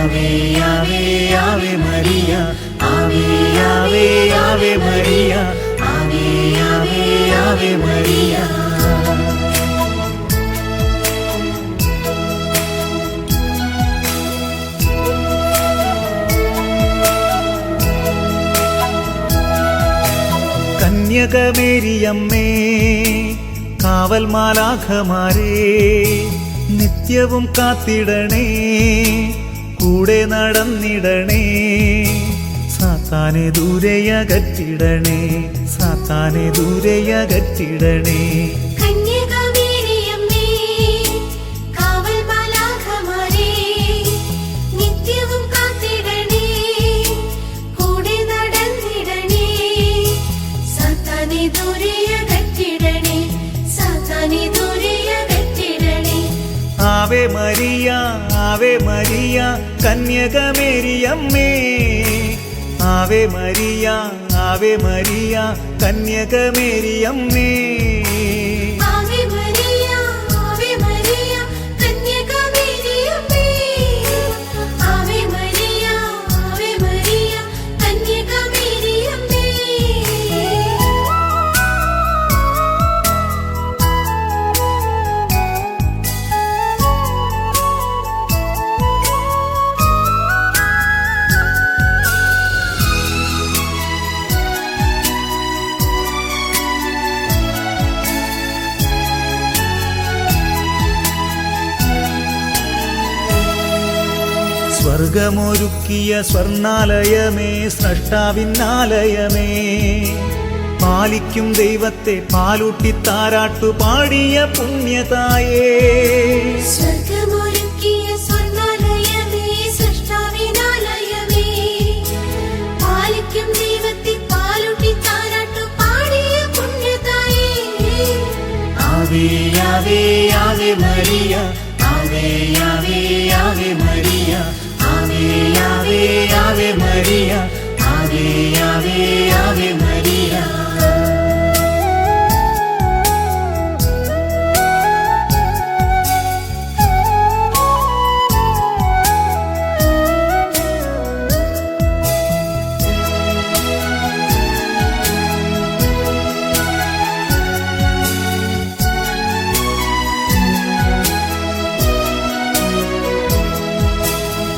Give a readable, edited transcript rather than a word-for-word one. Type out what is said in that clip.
ആവേ ആവേ Ave Maria ആവേ ആവേ Ave Maria ആവേ ആവേ Ave Maria കന്യകമേരിയമ്മേ കാവൽ മാലാഖമാരേ നിത്യവും കാത്തിടണേ കൂടെ നടന്നിടണേ സാത്താനെ ദൂരെയകറ്റിടണേ സാത്താനെ ദൂരെയകറ്റിടണേ Ave Maria Ave Maria കന്യകമേരിയമ്മേ Ave Maria Ave Maria കന്യകമേരിയമ്മേ സ്വർഗമൊരുക്കിയ സ്വർണാലയമേ സ്രഷ്ടാവിന്നാലയമേ പാലിക്കും ദൈവത്തെ പാലൂട്ടി താരാട്ടു പാടിയ പുണ്യതായേ സ്വർഗമൊരുക്കിയ സ്വർണാലയമേ സ്രഷ്ടാവിന്നാലയമേ പാലിക്കും ദൈവത്തെ പാലൂട്ടി താരാട്ടു പാടിയ പുണ്യതായേ ആവേ ആവേ ആവേ മരിയ ആവേ ആവേ ആവേ മരിയ ആവേ ആവേ ആവേ മരിയ ആവേ ആവേ ആവേ